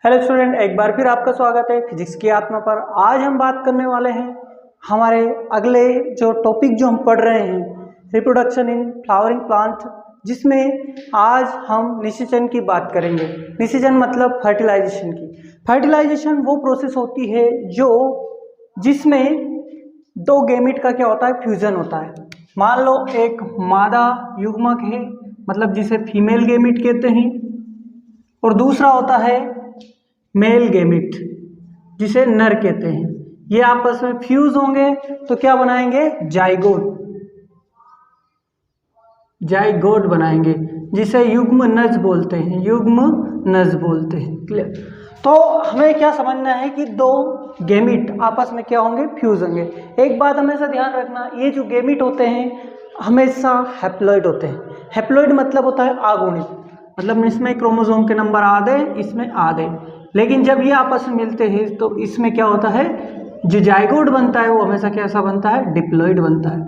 Hello student, एक बार फिर आपका स्वागत है फिजिक्स की आत्मा पर। आज हम बात करने वाले हैं हमारे अगले जो टॉपिक जो हम पढ़ रहे हैं रिप्रोडक्शन इन फ्लावरिंग प्लांट, जिसमें आज हम निषेचन की बात करेंगे। निषेचन मतलब फर्टिलाइजेशन की। फर्टिलाइजेशन वो प्रोसेस होती है जिसमें दो गैमेट का क्या होता है, फ्यूजन होता है। मान लो एक मादा युग्मक है, मतलब जिसे फीमेल गैमेट कहते हैं, और दूसरा होता है मेल गैमेट जिसे नर कहते हैं। ये आपस में फ्यूज होंगे तो क्या बनाएंगे, जाइगोट बनाएंगे, जिसे युग्म नज बोलते हैं, क्लियर। तो हमें क्या समझना है कि दो गैमेट आपस में क्या होंगे, फ्यूज होंगे। एक बात हमेशा ध्यान रखना, ये जो गैमेट होते हैं हमेशा हैप्लॉइड होते हैं। हैप्लॉइड मतलब होता है अगुणित, मतलब इसमें क्रोमोसोम के नंबर आधे, इसमें आधे। लेकिन जब ये आपस में मिलते हैं तो इसमें क्या होता है, जो जाइगोट बनता है वो हमेशा कैसा बनता है, डिप्लॉइड बनता है।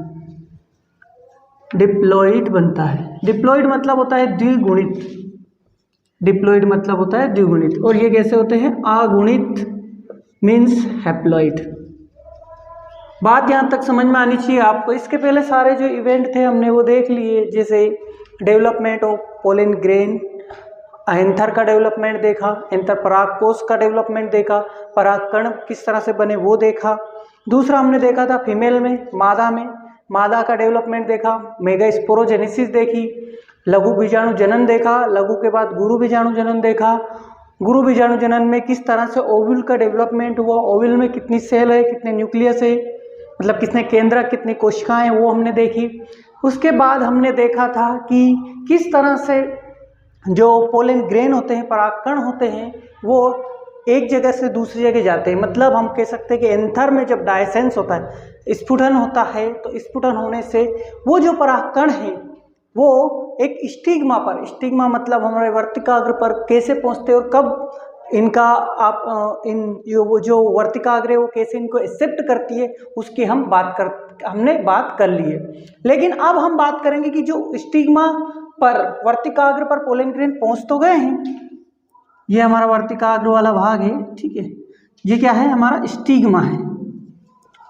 डिप्लॉइड मतलब होता है द्विगुणित। और ये कैसे होते हैं, अगुणित मीन्स हैप्लॉइड। बात यहाँ तक समझ में आनी चाहिए आपको। इसके पहले सारे जो इवेंट थे हमने वो देख लिए, जैसे development of pollen grain, anther का डेवलपमेंट देखा, एंथर परागकोश का डेवलपमेंट देखा, परागकण किस तरह से बने वो देखा। दूसरा हमने देखा था फीमेल में, मादा का डेवलपमेंट देखा, मेगास्पोरोजेनेसिस देखी, लघु बीजाणु जनन देखा, लघु के बाद गुरु बीजाणु जनन देखा। गुरु बीजाणु जनन में किस तरह से ओव्यूल का डेवलपमेंट हुआ, ओव्यूल में कितनी सेल है, कितने न्यूक्लियस है, मतलब कितने केंद्रक, कितनी कोशिकाएं, वो हमने देखी। उसके बाद हमने देखा था कि किस तरह से जो पोलन ग्रेन होते हैं, परागकण होते हैं, वो एक जगह से दूसरी जगह जाते हैं। मतलब हम कह सकते हैं कि एंथर में जब डायसेंस होता है, स्फुटन होता है, तो स्फुटन होने से वो जो परागकण है वो एक स्टिग्मा मतलब हमारे वर्तिकाग्र पर कैसे पहुंचते हैं और कब इनका वो जो वर्तिकाग्र है वो कैसे इनको एक्सेप्ट करती है, उसकी हमने बात कर ली है। लेकिन अब हम बात करेंगे कि जो स्टिग्मा पर, वर्तिकाग्र पर पोलन ग्रेन पहुंच तो गए हैं, ये हमारा वर्तिकाग्र वाला भाग है, ठीक है। ये क्या है, हमारा स्टिग्मा है।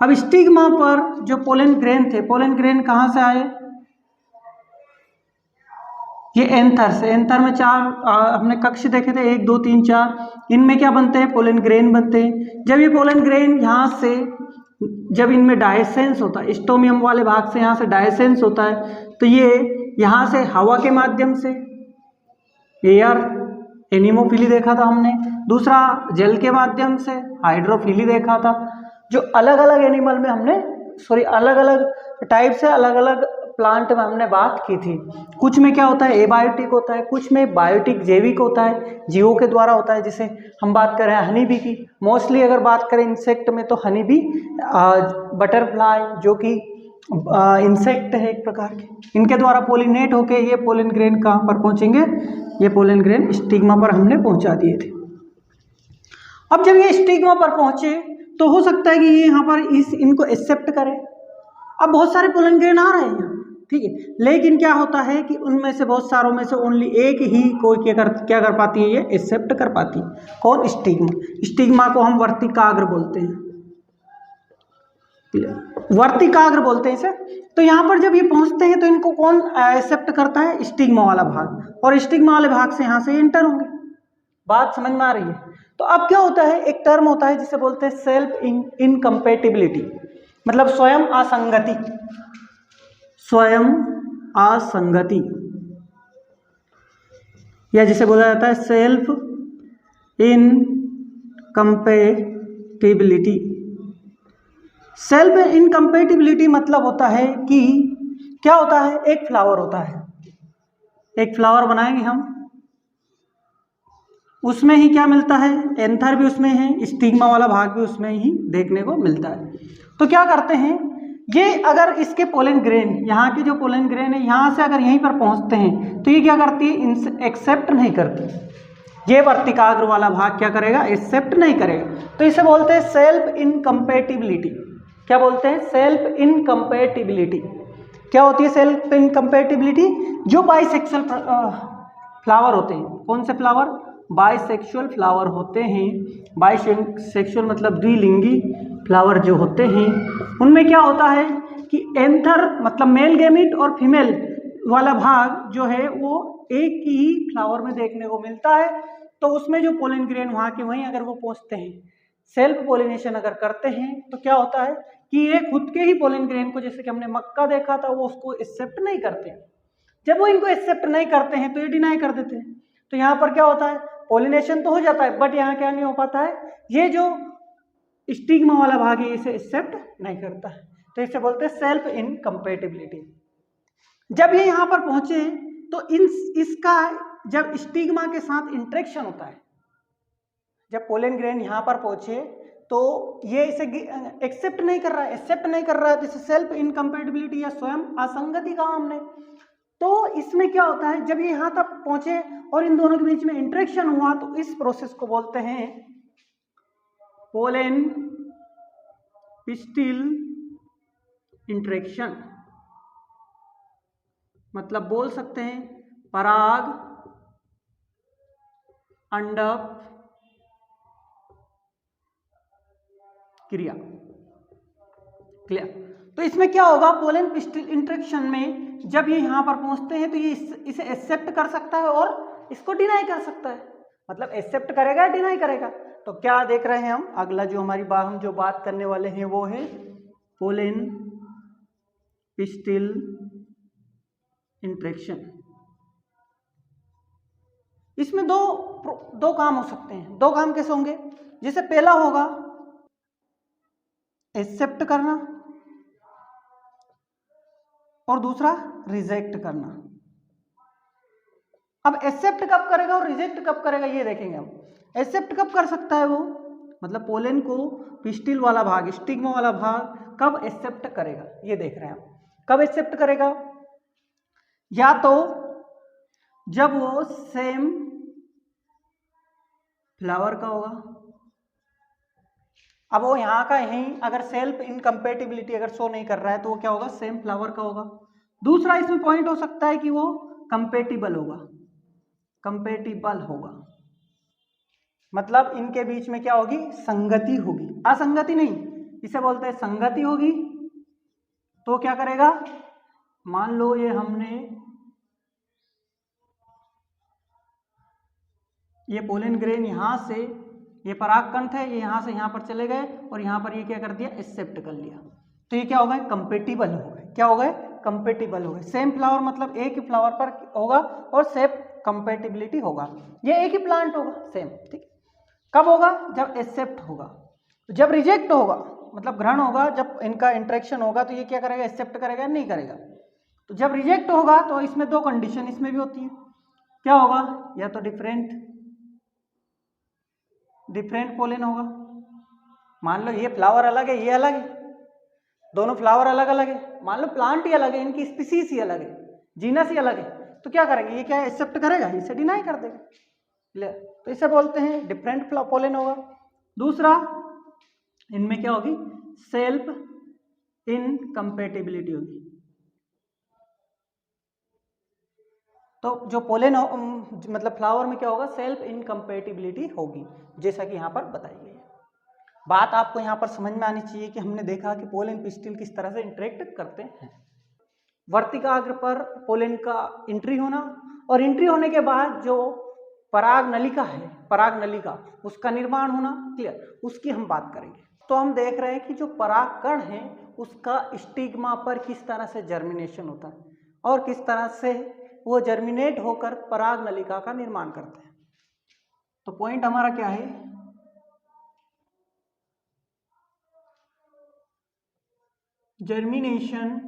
अब स्टिग्मा पर जो पोलन ग्रेन थे, पोलन ग्रेन कहाँ से आए, ये एंथर से। एंथर में चार हमने कक्ष देखे थे, 1 2 3 4। इनमें क्या बनते हैं, पोलन ग्रेन बनते हैं। जब ये पोलन ग्रेन यहाँ से, जब इनमें डायसेंस होता है, स्टोमियम वाले भाग से यहाँ से डायसेंस होता है, तो ये यहाँ से हवा के माध्यम से, एयर एनिमोफिली देखा था हमने, दूसरा जल के माध्यम से हाइड्रोफिली देखा था। जो अलग अलग एनिमल में अलग अलग टाइप से अलग अलग प्लांट में हमने बात की थी। कुछ में क्या होता है, एबायोटिक होता है, कुछ में बायोटिक जैविक होता है, जीवों के द्वारा होता है। जैसे हम बात कर रहे हैं हनी बी की, मोस्टली अगर बात करें इंसेक्ट में तो हनी बी, बटरफ्लाई जो कि इंसेक्ट है एक प्रकार के, इनके द्वारा पोलिनेट होके ये पोलन ग्रेन कहाँ पर पहुंचेंगे, ये पोलन ग्रेन स्टिग्मा पर हमने पहुंचा दिए थे। अब जब ये स्टिग्मा पर पहुंचे तो हो सकता है कि ये यहाँ पर इनको एक्सेप्ट करें। अब बहुत सारे पोलन ग्रेन आ रहे हैं, ठीक है, लेकिन क्या होता है कि उनमें से बहुत सारों में से ओनली एक ही कोई क्या कर पाती है, ये एक्सेप्ट कर पाती है। कौन, स्टिग्मा को हम वर्तिकाग्र बोलते हैं, वर्तिकाग्र बोलते हैं इसे। तो यहाँ पर जब ये पहुंचते हैं तो इनको कौन एक्सेप्ट करता है, स्टिग्मा वाला भाग, और स्टिग्मा वाले भाग से यहाँ से एंटर होंगे। बात समझ में आ रही है। तो अब क्या होता है, एक टर्म होता है जिसे बोलते हैं सेल्फ इनकम्पैटिबिलिटी, मतलब स्वयं असंगति, या जिसे बोला जाता है सेल्फ इनकम्पैटिबिलिटी। सेल्फ इनकम्पैटिबिलिटी मतलब होता है कि क्या होता है, एक फ्लावर होता है, एक फ्लावर बनाएंगे हम, उसमें ही क्या मिलता है, एंथर भी उसमें है, स्टिग्मा वाला भाग भी उसमें ही देखने को मिलता है। तो क्या करते हैं, ये अगर इसके पोलन ग्रेन, यहाँ के जो पोलन ग्रेन है, यहाँ से अगर यहीं पर पहुँचते हैं तो ये क्या करती है, इनसे एक्सेप्ट नहीं करती। ये वर्तिकाग्र वाला भाग क्या करेगा, एक्सेप्ट नहीं करेगा। तो इसे बोलते हैं सेल्फ इनकम्पैटिबिलिटी। क्या बोलते हैं, सेल्फ इनकम्पैटिबिलिटी। क्या होती है सेल्फ इनकम्पैटिबिलिटी, जो बाइसेक्सुअल फ्लावर होते हैं, कौन से फ्लावर, बाइसेक्सुअल फ्लावर होते हैं। बाइसेक्सुअल मतलब द्विलिंगी फ्लावर जो होते हैं उनमें क्या होता है कि एंथर मतलब मेल गैमेट और फीमेल वाला भाग जो है वो एक ही फ्लावर में देखने को मिलता है। तो उसमें जो पोलन ग्रेन वहाँ के वहीं अगर वो पहुँचते हैं, सेल्फ पोलिनेशन अगर करते हैं तो क्या होता है कि ये खुद के ही पोलन ग्रेन को, जैसे कि हमने मक्का देखा था, वो उसको एक्सेप्ट नहीं करते। जब वो इनको एक्सेप्ट नहीं करते हैं तो ये डिनाई कर देते हैं। तो यहाँ पर क्या होता है, पोलिनेशन तो हो जाता है बट यहाँ क्या नहीं हो पाता है, ये जो स्टिग्मा वाला भाग है इसे एक्सेप्ट नहीं करता है। तो इसे बोलते हैं सेल्फ इनकम्पैटिबिलिटी। जब ये यहाँ पर पहुंचे तो इसका जब स्टिग्मा के साथ इंटरेक्शन होता है, जब पोलन ग्रेन यहाँ पर पहुंचे तो ये इसे एक्सेप्ट नहीं कर रहा है, एक्सेप्ट नहीं कर रहा है, तो इसे सेल्फ इनकम्पैटिबिलिटी या स्वयं असंगति कहा हमने। तो इसमें क्या होता है, जब ये यहाँ तक पहुंचे और इन दोनों के बीच में इंटरेक्शन हुआ तो इस प्रोसेस को बोलते हैं पोलन पिस्टिल इंटरेक्शन। मतलब बोल सकते हैं पराग अंडक क्रिया। क्लियर। तो इसमें क्या होगा, पोलन पिस्टिल इंटरेक्शन में जब ये यहाँ पर पहुंचते हैं तो ये इसे एक्सेप्ट कर सकता है और इसको डिनाई कर सकता है। मतलब एक्सेप्ट करेगा या डिनाई करेगा। तो क्या देख रहे हैं हम, अगला जो हमारी हम जो बात करने वाले हैं वो है पोलन पिस्टिल इंटरेक्शन। इसमें दो काम हो सकते हैं। दो काम कैसे होंगे, जैसे पहला होगा एक्सेप्ट करना और दूसरा रिजेक्ट करना। अब एक्सेप्ट कब करेगा और रिजेक्ट कब करेगा ये देखेंगे हम। एक्सेप्ट कब कर सकता है वो, मतलब पोलन को पिस्टिल वाला भाग, स्टिग्मा वाला भाग कब एक्सेप्ट करेगा ये देख रहे हैं हम। कब एक्सेप्ट करेगा, या तो जब वो सेम फ्लावर का होगा। अब वो यहाँ का यहीं अगर सेल्फ इनकम्पैटिबिलिटी अगर शो नहीं कर रहा है तो वो क्या होगा, सेम फ्लावर का होगा। दूसरा इसमें पॉइंट हो सकता है कि वो कंपेटिबल होगा, कंपेटिबल होगा मतलब इनके बीच में क्या होगी, संगति होगी, असंगति नहीं, इसे बोलते हैं संगति होगी। तो क्या करेगा, मान लो ये हमने ये पोलन ग्रेन यहां से, ये परागकण थे, ये यहां से यहां पर चले गए और यहां पर ये क्या कर दिया, एक्सेप्ट कर लिया। तो ये क्या हो गए, कंपेटिबल हो गए। क्या हो गए, कंपेटिबल हो गए। सेम फ्लावर मतलब एक ही फ्लावर पर होगा और सेम कंपेटिबिलिटी होगा, ये एक ही प्लांट होगा सेम। ठीक, कब होगा, जब एक्सेप्ट होगा। जब रिजेक्ट होगा मतलब ग्रहण होगा, जब इनका इंटरेक्शन होगा तो ये क्या करेगा, एक्सेप्ट करेगा, नहीं करेगा। तो जब रिजेक्ट होगा तो इसमें दो कंडीशन इसमें भी होती है। क्या होगा, या तो डिफरेंट पोलन होगा। मान लो ये फ्लावर अलग है, ये अलग है, दोनों फ्लावर अलग अलग है। मान लो प्लांट ही अलग है, इनकी स्पीसीज ही अलग है, जीनस ही अलग है। तो क्या करेंगे, ये क्या एक्सेप्ट करेगा, इसे डिनाई कर देगा। तो इसे बोलते हैं डिफरेंट पोलन होगा। दूसरा इनमें क्या होगी, सेल्फ इनकम्पैटिबिलिटी होगी। तो जो पोलन मतलब फ्लावर में क्या होगा, सेल्फ इनकम्पैटिबिलिटी होगी, जैसा कि यहाँ पर बताई गई है। बात आपको यहाँ पर समझ में आनी चाहिए कि हमने देखा कि पोलन पिस्टिल किस तरह से इंटरेक्ट करते हैं। वर्तिकाग्र पर पोलन का एंट्री होना और एंट्री होने के बाद जो पराग नलिका है, पराग नलिका उसका निर्माण होना। क्लियर, उसकी हम बात करेंगे। तो हम देख रहे हैं कि जो परागकण है उसका स्टिग्मा पर किस तरह से जर्मिनेशन होता है और किस तरह से वो जर्मिनेट होकर पराग नलिका का निर्माण करते हैं। तो पॉइंट हमारा क्या है, germination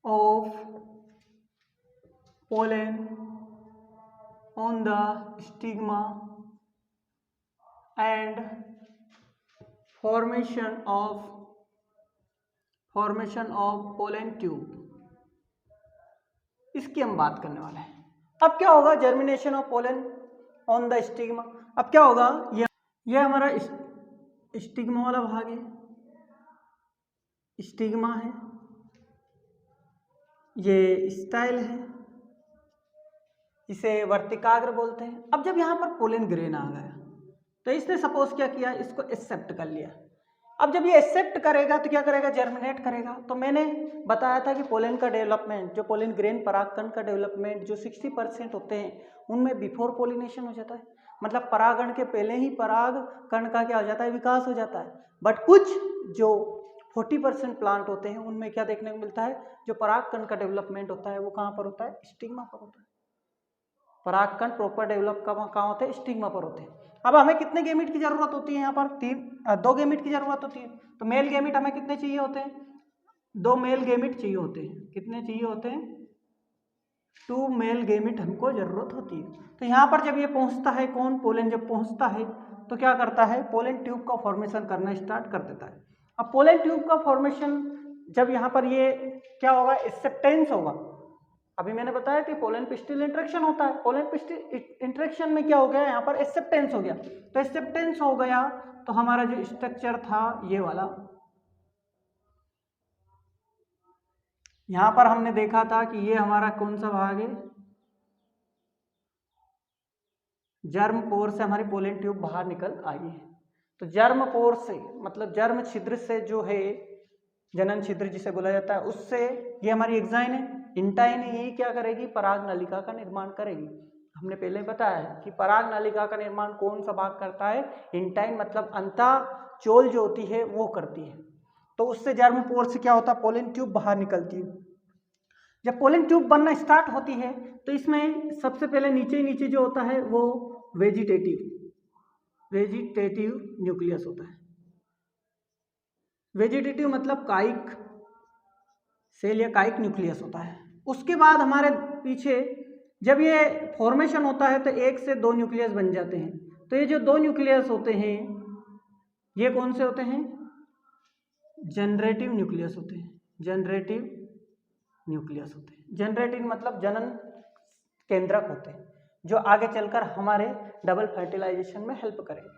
of pollen on the stigma and formation of pollen tube, इसकी हम बात करने वाले हैं। अब क्या होगा, germination of pollen on the stigma. अब क्या होगा, ये हमारा स्टिग्मा वाला भाग है, स्टिग्मा है, ये स्टाइल है इसे वर्तिकाग्र बोलते हैं। अब जब यहाँ पर पोलन ग्रेन आ गया तो इसने सपोज क्या किया, इसको एक्सेप्ट कर लिया। अब जब ये एक्सेप्ट करेगा तो क्या करेगा, जर्मिनेट करेगा। तो मैंने बताया था कि पोलन का डेवलपमेंट, जो पोलन ग्रेन परागकण का डेवलपमेंट जो 60% होते हैं उनमें बिफोर पोलिनेशन हो जाता है, मतलब परागण के पहले ही पराग कण का क्या हो जाता है, विकास हो जाता है। बट कुछ जो 40% प्लांट होते हैं उनमें क्या देखने को मिलता है, जो परागकण का डेवलपमेंट होता है वो कहाँ पर होता है, स्टिग्मा पर होता है। परागकण प्रॉपर डेवलप कहाँ होते हैं, स्टिग्मा पर होते हैं। अब हमें कितने गेमिट की जरूरत होती है, यहाँ पर 2 गेमिट की जरूरत होती है। तो मेल गेमिट हमें कितने चाहिए होते हैं, 2 मेल गेमिट चाहिए होते हैं। कितने चाहिए होते हैं, 2 मेल गेमिट हमको जरूरत होती है। तो यहाँ पर जब ये पहुँचता है, कौन, पोलन जब पहुँचता है तो क्या करता है, पोलन ट्यूब का फॉर्मेशन करना स्टार्ट कर देता है। अब पोलन ट्यूब का फॉर्मेशन जब यहाँ पर ये क्या होगा, एक्सेप्टेंस होगा। अभी मैंने बताया कि पोलन पिस्टिल इंटरेक्शन होता है, पोलन पिस्टिल इंटरेक्शन में क्या हो गया, यहाँ पर एक्सेप्टेंस हो गया। तो एक्सेप्टेंस हो गया तो हमारा जो स्ट्रक्चर था ये वाला, यहाँ पर हमने देखा था कि ये हमारा कौन सा भाग है, जर्म पोर से हमारी पोलन ट्यूब बाहर निकल आई है। तो जर्म पोर से मतलब जर्म छिद्र से जो है, जनन छिद्र जिसे बोला जाता है, उससे ये हमारी एक्साइन है, इंटाइन ही क्या करेगी, पराग नलिका का निर्माण करेगी। हमने पहले बताया है कि पराग नलिका का निर्माण कौन सा भाग करता है, इंटाइन, मतलब अंतःचोल जो होती है वो करती है। तो उससे जर्म पोर से क्या होता है, पोलन ट्यूब बाहर निकलती है। जब पोलन ट्यूब बनना स्टार्ट होती है तो इसमें सबसे पहले नीचे जो होता है वो वेजिटेटिव न्यूक्लियस होता है। वेजिटेटिव मतलब कायिक सेल या कायिक न्यूक्लियस होता है। उसके बाद हमारे पीछे जब ये फॉर्मेशन होता है तो 1 से 2 न्यूक्लियस बन जाते हैं। तो ये जो 2 न्यूक्लियस होते हैं ये कौन से होते हैं, जनरेटिव न्यूक्लियस होते हैं। जनरेटिव न्यूक्लियस होते हैं, जनरेटिव मतलब जनन केंद्रक होते हैं जो आगे चलकर हमारे डबल फर्टिलाइजेशन में हेल्प करेंगे।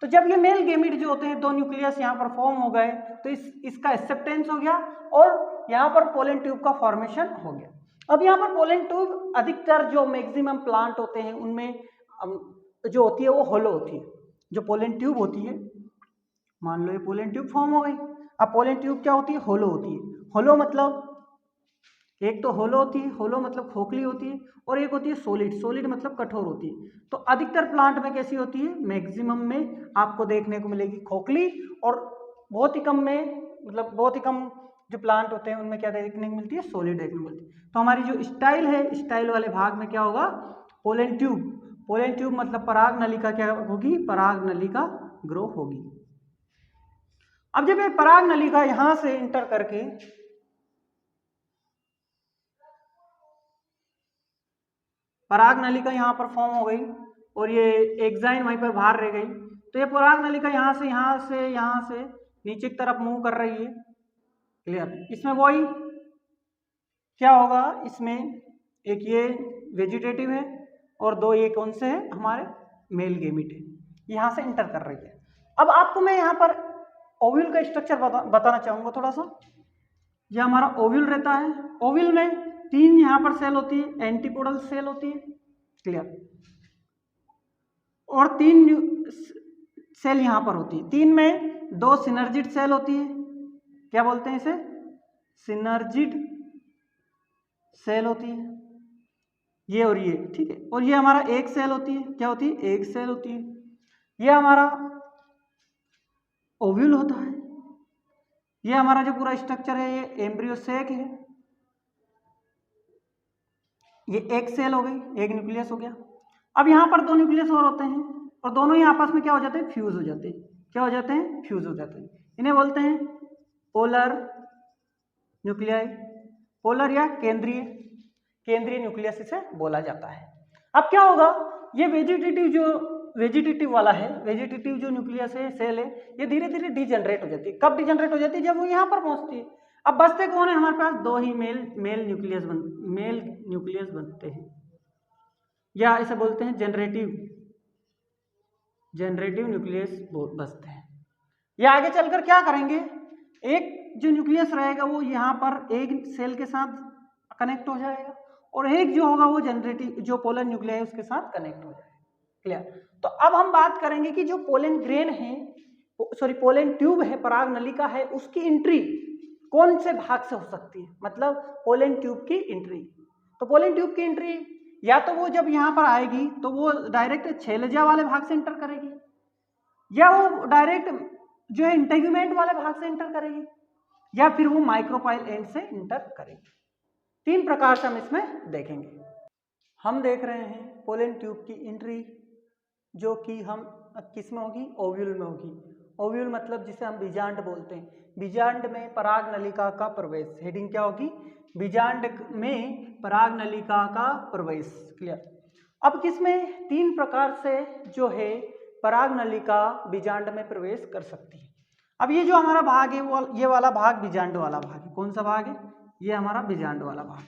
तो जब ये मेल गेमिट जो होते हैं, 2 न्यूक्लियस यहाँ पर फॉर्म हो गए तो इसका एक्सेप्टेंस हो गया और यहाँ पर पोलन ट्यूब का फॉर्मेशन हो गया। अब यहाँ पर पोलन ट्यूब अधिकतर जो मैक्सिमम प्लांट होते हैं उनमें जो होती है वो होलो होती है। जो पोलन ट्यूब होती है, मान लो ये पोलन ट्यूब फॉर्म हो गई, अब पोलन ट्यूब क्या होती है, होलो होती है। होलो मतलब एक तो होलो होती है, होलो मतलब खोखली होती है, और एक होती है सॉलिड, सॉलिड मतलब कठोर होती है। तो अधिकतर प्लांट में कैसी होती है, मैक्सिमम में आपको देखने को मिलेगी खोखली, और बहुत ही कम में, मतलब बहुत ही कम जो प्लांट होते हैं उनमें क्या देखने को मिलती है, सॉलिड देखने को मिलती है। तो हमारी जो स्टाइल है, स्टाइल वाले भाग में क्या होगा, पोलन ट्यूब। पोलन ट्यूब मतलब पराग नलिका क्या होगी, पराग नलिका ग्रो होगी। अब जब ये पराग नलिका यहां से इंटर करके पराग नलिका यहाँ पर फॉर्म हो गई और ये एक्साइन वहीं पर बाहर रह गई, तो ये पराग नलिका यहाँ से नीचे की तरफ मूव कर रही है। क्लियर। इसमें वही क्या होगा, इसमें एक ये वेजिटेटिव है और 2 ये कौन से हैं, हमारे मेल गेमिट है, यहाँ से इंटर कर रही है। अब आपको मैं यहाँ पर ओव्यूल का स्ट्रक्चर बताना चाहूँगा थोड़ा सा। यह हमारा ओव्यूल रहता है। ओव्यूल में 3 यहाँ पर सेल होती है, एंटीपोडल सेल होती है। क्लियर। और 3 सेल यहाँ पर होती है। 3 में 2 सिनर्जिड सेल होती है, क्या बोलते हैं इसे, सिनर्जिड सेल होती है, ये और ये, ठीक है। और ये हमारा एक सेल होती है, क्या होती है, एक सेल होती है। ये हमारा ओव्यूल होता है। ये हमारा जो पूरा स्ट्रक्चर है ये एम्ब्रियो सैक है। ये एक सेल हो गई, एक न्यूक्लियस हो गया। अब यहाँ पर 2 न्यूक्लियस और होते हैं और दोनों ही आपस में क्या हो जाते हैं, फ्यूज हो जाते हैं। क्या हो जाते हैं, फ्यूज हो जाते हैं। इन्हें बोलते हैं पोलर न्यूक्लियाई, पोलर या केंद्रीय न्यूक्लियस इसे बोला जाता है। अब क्या होगा, ये वेजिटेटिव वाला है, वेजिटेटिव जो न्यूक्लियस है, सेल है, ये धीरे धीरे डिजनरेट हो जाती है। कब डिजनरेट हो जाती है, जब वो यहाँ पर पहुँचती है। अब बचते कौन है हमारे पास, 2 ही मेल न्यूक्लियस बनते हैं, या इसे बोलते हैं जनरेटिव न्यूक्लियस बचते हैं। ये आगे चलकर क्या करेंगे, एक जो न्यूक्लियस रहेगा वो यहाँ पर एक सेल के साथ कनेक्ट हो जाएगा और एक जो होगा वो जनरेटिव जो पोलन न्यूक्लियाई उसके साथ कनेक्ट हो जाएगा। क्लियर। तो अब हम बात करेंगे कि जो पोलन ग्रेन है, सॉरी पोलन ट्यूब है, पराग नलिका है, उसकी एंट्री कौन से भाग से हो सकती है, मतलब पोलन ट्यूब की एंट्री। तो पोलन ट्यूब की एंट्री या तो वो जब यहाँ पर आएगी तो वो डायरेक्ट छेलजा वाले भाग से एंटर करेगी, या वो डायरेक्ट जो है इंटेग्यूमेंट वाले भाग से एंटर करेगी, या फिर वो माइक्रोपाइल एंड से एंटर करेगी। 3 प्रकार से हम इसमें देखेंगे। हम देख रहे हैं पोलन ट्यूब की एंट्री जो कि हम किस में होगी, ओव्यूल में होगी। ओव्यूल मतलब जिसे हम बीजांड बोलते हैं। बीजांड में पराग नलिका का प्रवेश, हेडिंग क्या होगी, बीजांड में पराग नलिका का प्रवेश। क्लियर। अब किसमें 3 प्रकार से जो है पराग नलिका बीजांड में प्रवेश कर सकती है। अब ये जो हमारा भाग है वो ये वाला भाग बीजांड वाला भाग है। कौन सा भाग है, ये हमारा बीजांड वाला भाग।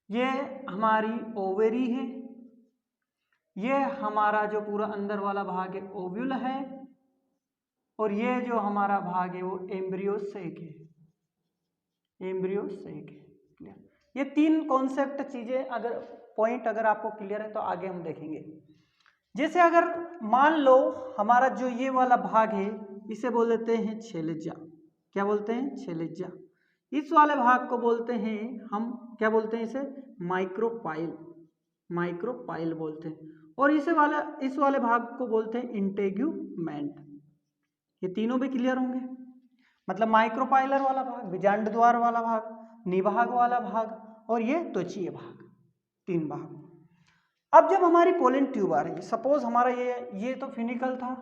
ये हमारी ओवेरी है, ये हमारा जो पूरा अंदर वाला भाग है ओव्यूल है, और ये जो हमारा भाग है वो एम्ब्रियो सेक है, एम्ब्रियो सेक है। क्लियर। ये 3 कॉन्सेप्ट चीजें अगर पॉइंट अगर आपको क्लियर है तो आगे हम देखेंगे। जैसे अगर मान लो हमारा जो ये वाला भाग है इसे बोल देते हैं छेलजा। क्या बोलते हैं, छेलजा। इस वाले भाग को बोलते हैं हम क्या बोलते हैं, इसे माइक्रोपाइल, माइक्रोपाइल बोलते हैं। और इस वाले भाग को बोलते हैं इंटेग्यूमेंट। ये तीनों भी क्लियर होंगे, मतलब माइक्रोपाइलर वाला भाग, बीजांड द्वार वाला भाग, निभाग वाला भाग, और ये त्वचीय भाग, 3 भाग। अब जब हमारी पोलन ट्यूब आ रही है, सपोज हमारा ये तो फ्यूनिकल था,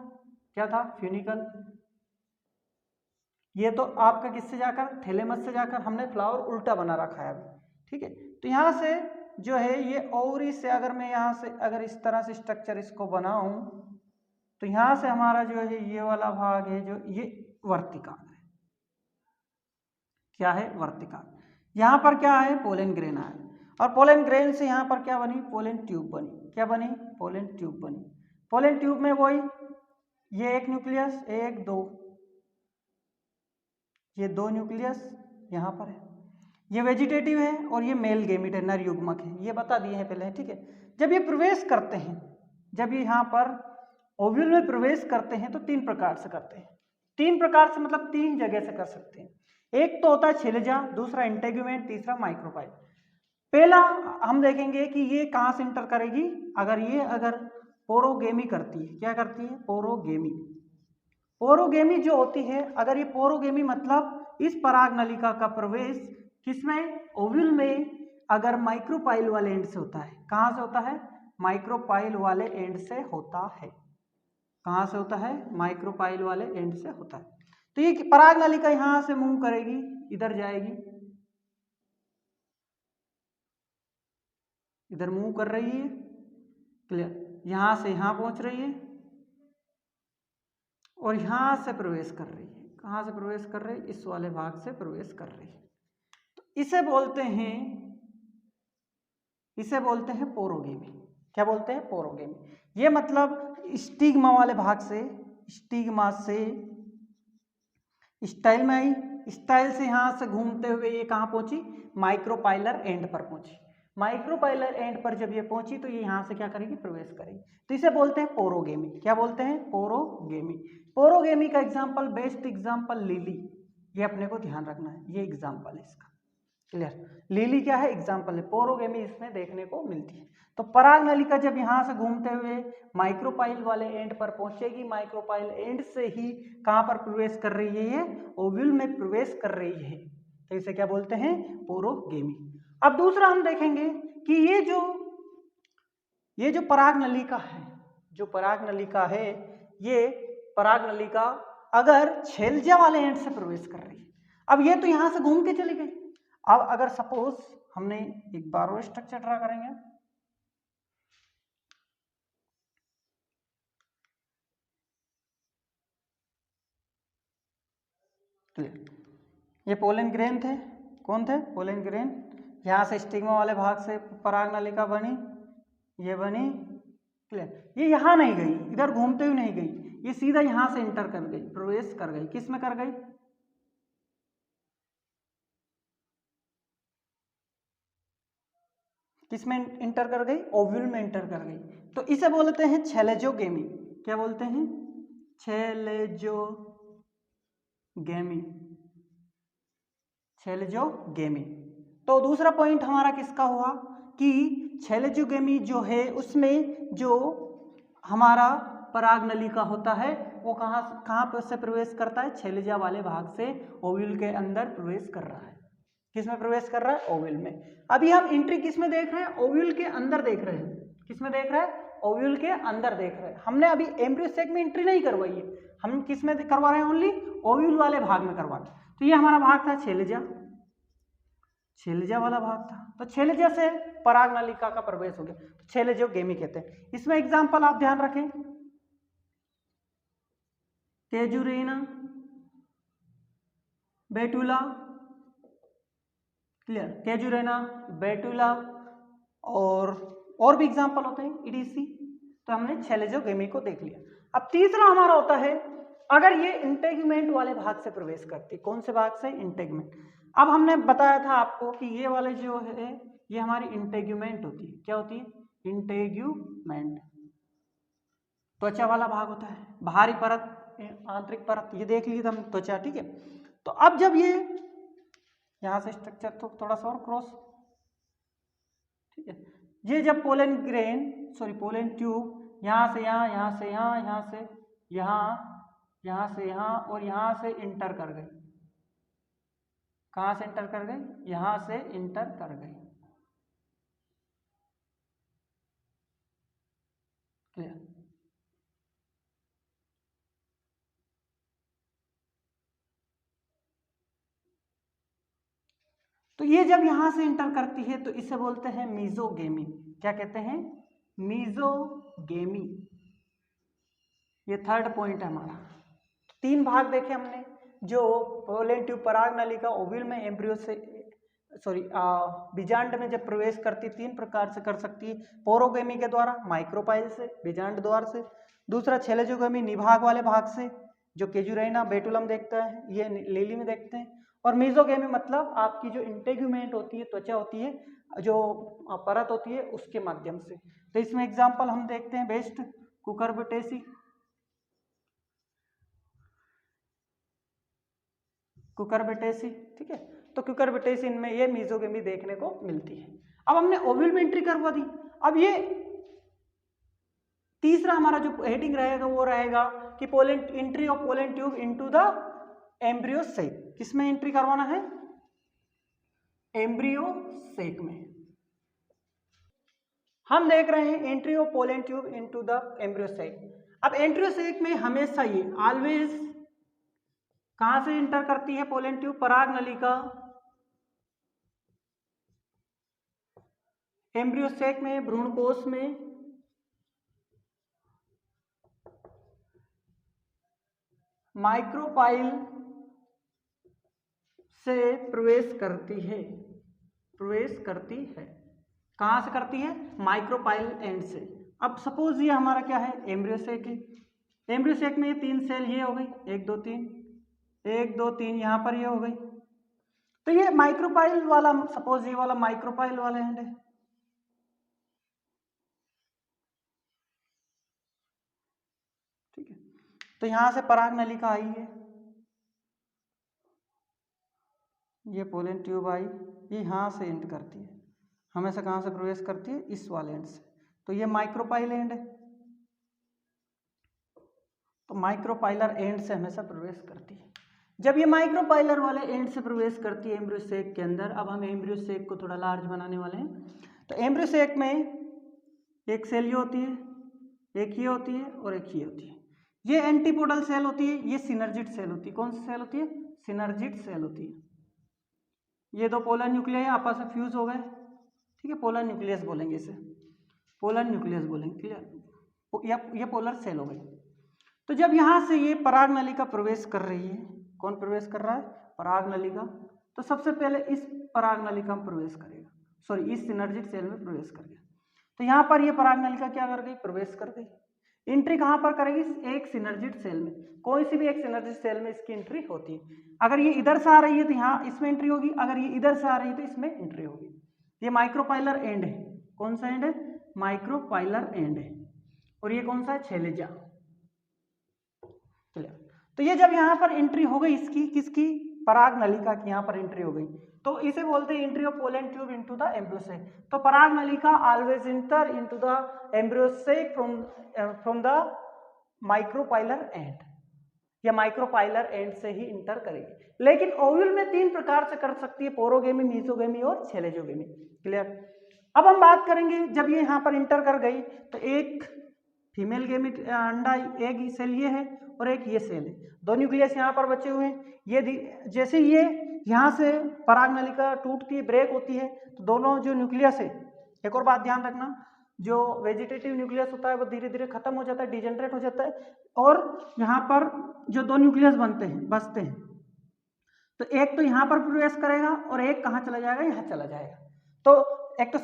क्या था, फ्यूनिकल। ये तो आपका किससे जाकर, थैलेमस से जाकर हमने फ्लावर उल्टा बना रखा है अभी, ठीक है। तो यहाँ से जो है ये ओवरी से अगर मैं यहाँ से अगर इस तरह से स्ट्रक्चर इसको बनाऊं तो यहाँ से हमारा जो है ये वाला भाग है जो ये वर्तिकाल है। क्या है, वर्तिकाल। यहाँ पर क्या है, पोलन ग्रेन है, और पोलन ग्रेन से यहाँ पर क्या बनी, पोलन ट्यूब बनी। क्या बनी, पोलन ट्यूब बनी। पोलन ट्यूब में वही ये एक न्यूक्लियस, 1 2, ये 2 न्यूक्लियस यहाँ पर है। ये वेजिटेटिव है और ये मेल गेमिट है, नर युग्मक है, ये बता दिए हैं पहले, ठीक है। जब ये प्रवेश करते हैं, जब ये यहाँ पर ओव्यूल में प्रवेश करते हैं तो 3 प्रकार से करते हैं। 3 प्रकार से मतलब 3 जगह से कर सकते हैं। एक तो होता है छेलजा, दूसरा इंटेग्यूमेंट, तीसरा माइक्रोपाइल। पहला हम देखेंगे कि ये कहाँ से इंटर करेगी, अगर पोरोगेमी करती है। क्या करती है, पोरोगेमी। पोरोगेमी जो होती है, अगर ये पोरोगेमी मतलब इस पराग नलिका का प्रवेश किसमें, ओव्यूल में, अगर माइक्रोपाइल वाले एंड से होता है। कहाँ से होता है, माइक्रोपाइल वाले एंड से होता है। कहाँ से होता है, माइक्रोपाइल वाले एंड से होता है। तो ये पराग नलिका यहाँ से मूव करेगी, इधर जाएगी, इधर मूव कर रही है। क्लियर। यहाँ से यहाँ पहुंच रही है और यहाँ से प्रवेश कर रही है। कहाँ से प्रवेश कर रही है, इस वाले भाग से प्रवेश कर रही है। तो इसे बोलते हैं पोरोगेमी। क्या बोलते हैं, पोरोगेमी। ये मतलब स्टिग्मा वाले भाग से, स्टिग्मा से स्टाइल में आई, स्टाइल से यहाँ से घूमते हुए ये कहाँ पहुंची, माइक्रोपाइलर एंड पर पहुंची। माइक्रोपाइलर एंड पर जब ये पहुंची तो ये यहाँ से क्या करेगी, प्रवेश करेगी। तो इसे बोलते हैं पोरोगेमी। क्या बोलते हैं, पोरोगेमी। पोरोगेमी का एग्जाम्पल, बेस्ट एग्जाम्पल लिली, ये अपने को ध्यान रखना है, ये एग्जाम्पल है इसका। क्लियर। लिली क्या है, एग्जाम्पल है। पोरोगेमी इसमें देखने को मिलती है। तो पराग नलिका जब यहाँ से घूमते हुए माइक्रोपाइल वाले एंड पर पहुंचेगी, माइक्रोपाइल एंड से ही कहाँ पर प्रवेश कर रही है, ओव्यूल में प्रवेश कर रही है। तो इसे क्या बोलते हैं, पोरोगेमी। अब दूसरा हम देखेंगे कि ये जो पराग नलिका है, जो पराग नलिका है, ये पराग नलिका अगर छेलजा वाले एंड से प्रवेश कर रही है। अब ये तो यहाँ से घूम के चली गई। अब अगर सपोज हमने एक बार और स्ट्रक्चर ड्रा करेंगे, ये पोलन ग्रेन थे, कौन थे, पोलन ग्रेन। यहाँ से स्टिग्मा वाले भाग से पराग नलिका बनी, ये बनी। क्लियर। ये यहाँ नहीं गई, इधर घूमते हुए नहीं गई, ये सीधा यहाँ से इंटर कर गई, प्रवेश कर गई। किस में कर गई, किसमें इंटर कर गई? ओव्यूल में इंटर कर गई। तो इसे बोलते हैं छैलेजोगेमी। क्या बोलते हैं? छैलेजोगेमी, छैलेजोगेमी। तो दूसरा पॉइंट हमारा किसका हुआ कि छैलेजोगेमी जो है उसमें जो हमारा पराग नलिका होता है वो कहाँ पर से प्रवेश करता है? छैलेजा वाले भाग से ओव्यूल के अंदर प्रवेश कर रहा है। किसमें प्रवेश कर रहा है? ओव्यूल में। अभी हम एंट्री किसमें देख रहे हैं? ओव्यूल के अंदर देख रहे हैं। किसमें देख रहे हैं? ओव्यूल के अंदर देख रहे हैं। हमने अभी एम्ब्रियो सेक में एंट्री नहीं करवाई है, हम किसमें करवा रहे हैं? ओनली ओव्यूल वाले भाग में करवा रहे हैं। तो ये हमारा भाग था छैलेजा, छैलेजा वाला भाग था। तो छैलेजा से पराग नलिका का प्रवेश हो गया, तो छैलेजोगेमी कहते हैं। इसमें एग्जाम्पल आप ध्यान रखें, कैजुरेना, बेटुला, क्लियर, कैजुरेना, बेटुला और भी एग्जाम्पल होते हैं ईडीसी। तो हमने छैलेजोगेमी को देख लिया। अब तीसरा हमारा होता है अगर ये इंटेगुमेंट वाले भाग से प्रवेश करती। कौन से भाग से? इंटेगुमेंट। अब हमने बताया था आपको कि ये वाले जो है ये हमारी इंटेगुमेंट होती है। क्या होती है? इंटेगुमेंट। त्वचा वाला भाग होता है, बाहरी परत, आंतरिक परत, ये देख लीजिए हम त्वचा, ठीक है। तो अब जब ये यहाँ से स्ट्रक्चर तो थोड़ा सा और क्रॉस, ठीक है, ये जब पोलन ग्रेन पोलन ट्यूब यहाँ से यहाँ, यहाँ से यहाँ, यहाँ से यहाँ, यहाँ से यहाँ और यहाँ से इंटर कर गई। कहाँ से इंटर कर गई? यहाँ से इंटर कर गई। क्लियर? तो ये जब यहां से इंटर करती है तो इसे बोलते हैं मीजोगेमी। क्या कहते हैं? मीजोगेमी। ये थर्ड पॉइंट है हमारा। तीन भाग देखे हमने, जो पोलन ट्यूब पराग नलिका ओव्यूल में एम्ब्रियो से बीजांड में जब प्रवेश करती, तीन प्रकार से कर सकती है। पोरोगेमी के द्वारा, माइक्रोपाइल से, बीजांड द्वार से। दूसरा छैलेजोगेमी निभाग वाले भाग से, जो केजुरेना, बेटुलम देखता है, ये लिली में देखते हैं। और मीजोगेमी मतलब आपकी जो इंटेगुमेंट होती है, त्वचा होती है, जो परत होती है, उसके माध्यम से। तो इसमें एग्जाम्पल हम देखते हैं बेस्ट कुकुरबिटेसी, कुकुरबिटेसी, ठीक है। तो कुकुरबिटेसी इनमें ये मीजोगेमी देखने को मिलती है। अब हमने ओव्यूल में एंट्री करवा दी। अब ये तीसरा हमारा जो हेडिंग रहेगा वो रहेगा कि entry of pollen tube into the embryo sac. किसमें एंट्री करवाना है? एम्ब्रियो सेक में। हम देख रहे हैं entry of pollen tube into the embryo sac. अब एम्ब्रियो सेक में हमेशा ये ऑलवेज कहां से इंटर करती है पोलन ट्यूब? पराग नलिका एम्ब्रियो सेक में, भ्रूणकोश में, माइक्रोपाइल से प्रवेश करती है, प्रवेश करती है। कहां से करती है? माइक्रोपाइल एंड से। अब सपोज ये हमारा क्या है? एम्ब्रियो सेक है। एम्ब्रियो सेक में ये तीन सेल ये हो गई, 1 2 3, 1 2 3, यहां पर ये हो गई। तो ये माइक्रोपाइल वाला, सपोज ये वाला माइक्रोपाइल वाला एंड है, ठीक है। तो यहां से पराग नलिका आई है, ये पोलन ट्यूब आई, ये यहां से एंड करती है, हमेशा कहां से प्रवेश करती है? इस वाले एंड से। तो ये माइक्रोपाइल एंड है, तो माइक्रोपाइलर एंड से हमेशा प्रवेश करती है। जब ये माइक्रोपाइलर वाले एंड से प्रवेश करती है एम्ब्रियो सेक के अंदर, अब हम एम्ब्रियो सेक को थोड़ा लार्ज बनाने वाले हैं। तो एम्ब्रियो सेक में एक सेल ये होती है, एक ये होती है और एक ये होती है। ये एंटीपोडल सेल होती है, ये सिनर्जिड सेल होती है। कौन सी सेल होती है? सिनर्जिड सेल होती है। ये दो पोलर न्यूक्लियस आपस में फ्यूज हो गए, ठीक है, पोलर न्यूक्लियस बोलेंगे इसे, पोलर न्यूक्लियस बोलेंगे, क्लियर। ये पोलर सेल हो गई। तो जब यहाँ से ये पराग नलिका प्रवेश कर रही है, कौन प्रवेश कर रहा है? पराग नलिका। तो सबसे पहले इस पराग नलिका में प्रवेश करेगा, इस सिनर्जिड सेल में प्रवेश करेगा। तो यहाँ पर ये पराग नलिका क्या कर गई? प्रवेश कर गई। एंट्री कहाँ पर करेगी? एक सिनर्जिड सेल में। कोई सी भी एक सिनर्जिड सेल में इसकी एंट्री होती है। अगर ये इधर से आ रही है तो यहाँ इसमें एंट्री होगी, अगर ये इधर से आ रही है तो इसमें एंट्री होगी। ये माइक्रोपाइलर एंड है, कौन सा एंड है? माइक्रोपाइलर एंड है। और ये कौन सा है? छेलेजा। क्लियर। तो ये जब यहाँ पर एंट्री हो गई इसकी, किसकी? पराग नलिका की यहाँ पर एंट्री हो गई, तो इसे बोलते हैं entry of pollen tube into the embryo sac. तो पराग नलिका always enter into the embryo sac from the micropylar end, या माइक्रोपाइलर एंड से ही इंटर करेगी। लेकिन ओव्यूल में 3 प्रकार से कर सकती है, पोरोगेमी, मीसोगेमी और छेलेजोगेमी। क्लियर। अब हम बात करेंगे जब ये यहाँ पर इंटर कर गई तो एक फीमेल गेमिट अंडा, एक सेल ये है और एक ये सेल है, 2 न्यूक्लियस यहाँ पर बचे हुए हैं। ये जैसे ये यहाँ से पराग नलिका टूटती है, ब्रेक होती है, तो दोनों जो न्यूक्लियस है, एक और बात ध्यान रखना, जो वेजिटेटिव न्यूक्लियस होता है वो धीरे धीरे खत्म हो जाता है, डिजेनरेट हो जाता है, और यहाँ पर जो 2 न्यूक्लियस बचते हैं, तो एक तो यहाँ पर प्रवेश करेगा और एक कहाँ चला जाएगा? यहाँ चला जाएगा। तो एक तो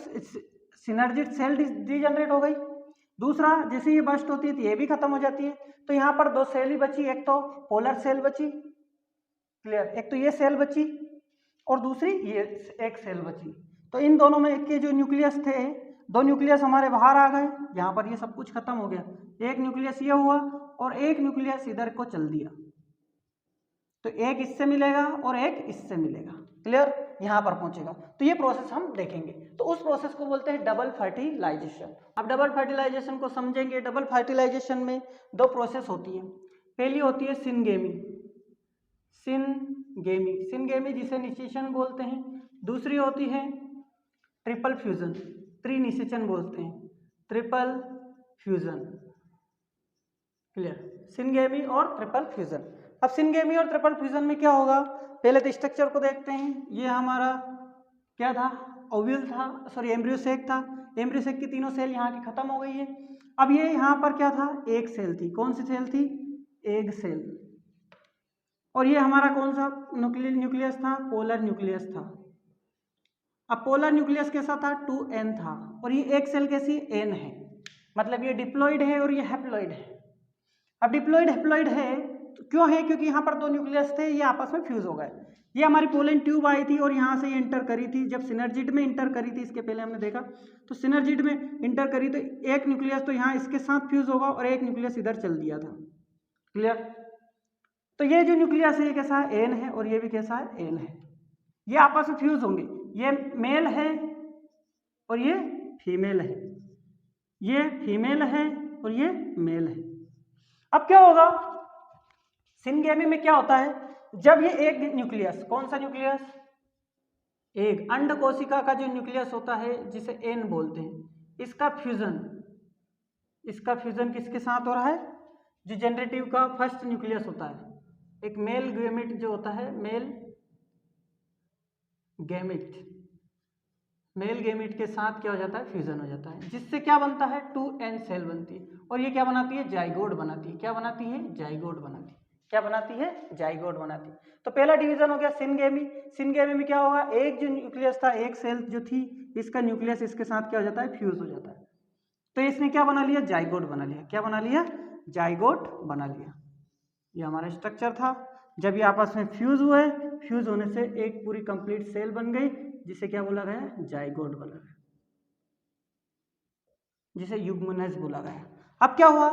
सिनर्जिड सेल डिजेनरेट हो गई, दूसरा जैसे ये बस्ट होती है तो ये भी खत्म हो जाती है, तो यहाँ पर 2 सेल ही बची, एक तो पोलर सेल बची। क्लियर। एक तो ये सेल बची और दूसरी ये एक सेल बची। तो इन दोनों में के जो न्यूक्लियस थे, 2 न्यूक्लियस हमारे बाहर आ गए, यहाँ पर ये सब कुछ खत्म हो गया, एक न्यूक्लियस ये हुआ और एक न्यूक्लियस इधर को चल दिया, तो एक इससे मिलेगा और एक इससे मिलेगा। क्लियर। यहाँ पर पहुंचेगा, तो ये प्रोसेस हम देखेंगे। तो उस प्रोसेस को बोलते हैं डबल फर्टिलाइजेशन। अब डबल फर्टिलाइजेशन को समझेंगे। डबल फर्टिलाइजेशन में 2 प्रोसेस होती है। पहली होती है सिनगेमी, सिनगेमी जिसे निषेचन बोलते हैं। दूसरी होती है ट्रिपल फ्यूजन, त्रिनिषेचन बोलते हैं, ट्रिपल फ्यूजन। क्लियर। सिनगेमी और ट्रिपल फ्यूजन। अब सिनगेमी और ट्रिपल फ्यूजन में क्या होगा? पहले तो स्ट्रक्चर को देखते हैं। ये हमारा क्या था? ओव्यूल था, सॉरी एम्ब्रियो सैक था। एम्ब्रियो सैक की 3 सेल यहाँ की खत्म हो गई है। अब ये यहाँ पर क्या था? एक सेल थी। कौन सी सेल थी? Egg cell. और ये हमारा कौन सा न्यूक्लियस था? पोलर न्यूक्लियस था। अब पोलर न्यूक्लियस कैसा था? 2n था। और ये एक सेल कैसी? n है, मतलब ये डिप्लॉइड है और ये हैप्लॉइड है। अब डिप्लॉइड हैप्लॉइड है तो क्यों है? क्योंकि यहाँ पर 2 न्यूक्लियस थे, ये आपस में फ्यूज हो गए। ये हमारी पोलन ट्यूब आई थी और यहाँ से ये इंटर करी थी, जब सिनर्जिड में इंटर करी थी, इसके पहले हमने देखा, तो सिनर्जिड में इंटर करी तो एक न्यूक्लियस तो यहाँ इसके साथ फ्यूज होगा और एक न्यूक्लियस इधर चल दिया था। क्लियर। तो ये जो न्यूक्लियस है ये कैसा है? एन है, और ये भी कैसा है? एन है। ये आपस में फ्यूज होंगे। ये मेल है और ये फीमेल है, ये फीमेल है और ये मेल है। अब क्या होगा? सिनगेमी में क्या होता है? जब ये एक न्यूक्लियस, कौन सा न्यूक्लियस? एक अंड कोशिका का जो न्यूक्लियस होता है जिसे एन बोलते हैं, इसका फ्यूजन किसके साथ हो रहा है? जो जनरेटिव का फर्स्ट न्यूक्लियस होता है, एक मेल गैमेट जो होता है, मेल गैमेट के साथ क्या हो जाता है? फ्यूजन हो जाता है, जिससे क्या बनता है? 2n सेल बनती है। और ये क्या बनाती है? जाइगोट बनाती है। क्या बनाती है? जाइगोट बनाती है। क्या बनाती है? जाइगोट बनाती है। तो पहला डिवीजन हो गया सिनगेमी। सिनगेमी में क्या होगा? एक जो न्यूक्लियस था, एक सेल जो थी, इसका न्यूक्लियस इसके साथ क्या हो जाता है? फ्यूज हो जाता है। तो इसने क्या बना लिया? जाइगोट बना लिया। क्या बना लिया? जाइगोट बना लिया। ये हमारा स्ट्रक्चर था। जब ये आपस में फ्यूज हुए, फ्यूज होने से एक पूरी कंप्लीट सेल बन गई, जिसे क्या बोला गया? जाइगोट बोला गया, जिसे युग्मनज बोला गया। अब क्या हुआ?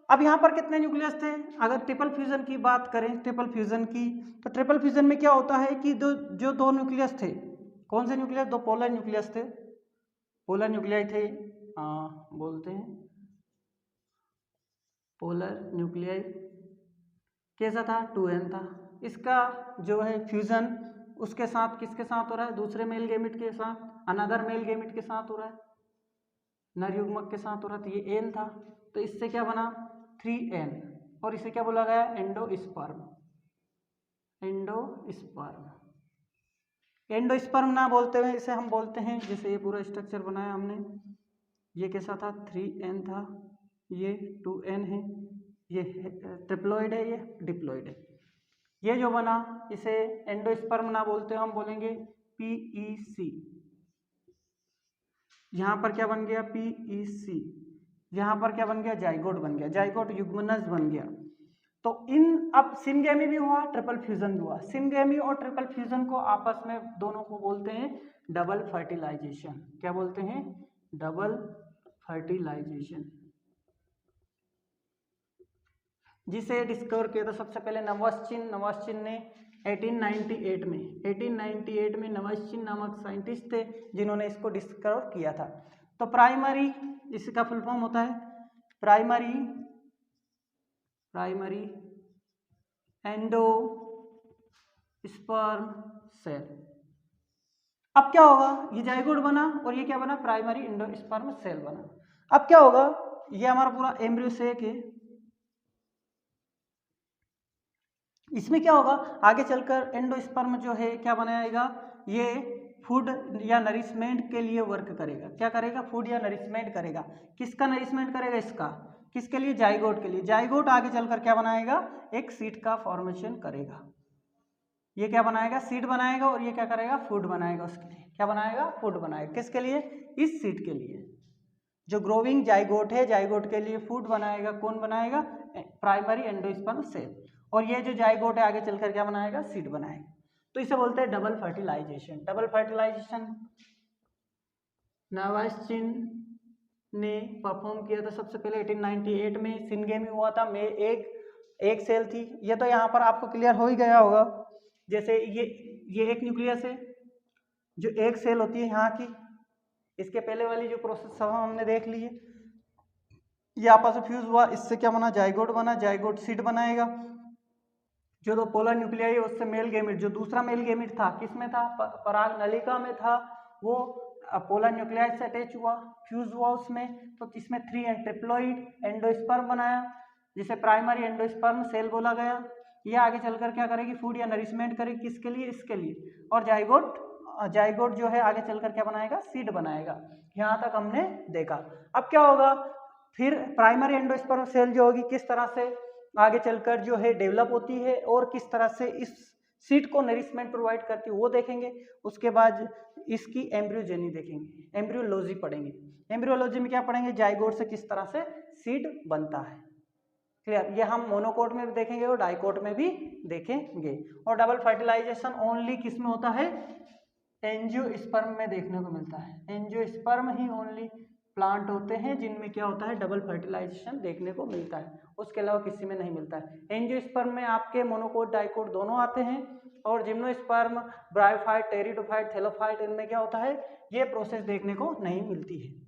अब यहाँ पर कितने न्यूक्लियस थे? अगर ट्रिपल फ्यूजन की बात करें, ट्रिपल फ्यूजन की, तो ट्रिपल फ्यूजन में क्या होता है कि जो 2 न्यूक्लियस थे, कौन से न्यूक्लियस? 2 पोलर न्यूक्लियस थे, पोलर न्यूक्लियाई थे, बोलते हैं पोलर न्यूक्लियाई। कैसा था? 2n था। इसका जो है फ्यूजन उसके साथ किसके साथ हो रहा है? दूसरे मेल गैमेट के साथ, अनदर मेल गैमेट के साथ हो रहा है, नर युग्मक के साथ हो रहा था। ये n था, तो इससे क्या बना? 3n, और इसे क्या बोला गया? एंडोस्पर्म। एंडोस्पर्म ना बोलते हुए इसे हम बोलते हैं, जैसे ये पूरा स्ट्रक्चर बनाया हमने, ये कैसा था? 3n था, ये 2n है, ये ट्रिप्लॉइड है, ये डिप्लॉइड है। ये जो बना इसे एंडोस्पर्म ना बोलते हो, हम बोलेंगे PEC। यहाँ पर क्या बन गया? PEC। यहाँ पर क्या बन गया? जाइगोट बन गया, जाइगोट युग्मनज बन गया। तो अब सिनगेमी भी हुआ, ट्रिपल फ्यूजन भी हुआ। सिनगेमी और ट्रिपल फ्यूजन को आपस में दोनों को बोलते हैं डबल फर्टिलाइजेशन। क्या बोलते हैं? डबल फर्टिलाइजेशन, जिसे डिस्कवर किया था सबसे पहले नवाश्चिन ने 1898 में नवाश्चिन नामक साइंटिस्ट थे जिन्होंने इसको डिस्कवर किया था। तो प्राइमरी, इसका फुल फॉर्म होता है प्राइमरी एंडोस्पर्म सेल। अब क्या होगा, ये जाइगोट बना और ये क्या बना, प्राइमरी एंडोस्पर्म सेल बना। अब क्या होगा, ये हमारा पूरा एम्ब्रियो सेक है, इसमें क्या होगा, आगे चलकर एंडोस्पर्म जो है क्या बनाएगा, ये फूड या नरिशमेंट के लिए वर्क करेगा। क्या करेगा, फूड या नरिशमेंट करेगा। किसका नरिशमेंट करेगा, इसका, किसके लिए, जाइगोट के लिए। जाइगोट आगे चलकर क्या बनाएगा, एक सीड का फॉर्मेशन करेगा। ये क्या बनाएगा, सीड बनाएगा, और ये क्या करेगा, फूड बनाएगा। उसके लिए क्या बनाएगा, फूड बनाएगा। किसके लिए, इस सीड के लिए। जो ग्रोविंग जाइगोट है, जाइगोट के लिए फूड बनाएगा। कौन बनाएगा, प्राइमरी एंडोस्पर्म सेल। और ये जो जाइगोट है आगे चलकर क्या बनाएगा, सीड बनाएगा। तो इसे बोलते हैं डबल फर्टिलाइजेशन। डबल फर्टिलाइजेशन नवाश्चिन ने परफॉर्म किया था सबसे पहले 1898 में शिनगे में हुआ था। में एक सेल थी। ये तो यहाँ पर आपको क्लियर हो ही गया होगा। जैसे ये एक न्यूक्लियस है, जो एक सेल होती है यहाँ की, इसके पहले वाली जो प्रोसेस सब हमने देख ली है। ये आपस में फ्यूज हुआ, इससे क्या बना, जाइगोट बना। जाइगोट सीड बनाएगा। जो दो पोलर न्यूक्लियाई है उससे मेल गेमिट, जो दूसरा मेल गेमिट था किसमें था, पराग नलिका में था, वो पोलर न्यूक्लियाई से अटैच हुआ, फ्यूज हुआ उसमें। तो इसमें 3 ट्रिप्लॉइड एंडोस्पर्म बनाया, जिसे प्राइमरी एंडोस्पर्म सेल बोला गया। ये आगे चलकर क्या करेगी, फूड या नरिशमेंट करेगी। किसके लिए, इसके लिए। और जाइगोट जो है आगे चलकर क्या बनाएगा, सीड बनाएगा। यहाँ तक हमने देखा। अब क्या होगा, फिर प्राइमरी एंडोस्पर्म सेल जो होगी किस तरह से आगे चलकर जो है डेवलप होती है और किस तरह से इस सीड को नरिशमेंट प्रोवाइड करती है वो देखेंगे। उसके बाद इसकी एम्ब्रियोजेनी देखेंगे, एम्ब्रियोलॉजी पढ़ेंगे। एम्ब्रियोलॉजी में क्या पढ़ेंगे, जाइगोट से किस तरह से सीड बनता है। क्लियर, ये हम मोनोकोट में भी देखेंगे और डाइकोट में भी देखेंगे। और डबल फर्टिलाइजेशन ओनली किस में होता है, एंजियोस्पर्म में देखने को मिलता है। एंजियोस्पर्म ही ओनली प्लांट होते हैं जिनमें क्या होता है, डबल फर्टिलाइजेशन देखने को मिलता है। उसके अलावा किसी में नहीं मिलता है। एंजियोस्पर्म में आपके मोनोकोट डाइकोट दोनों आते हैं। और जिम्नोस्पर्म, ब्रायोफाइट, टेरिडोफाइट, थैलोफाइट, इनमें क्या होता है, ये प्रोसेस देखने को नहीं मिलती है।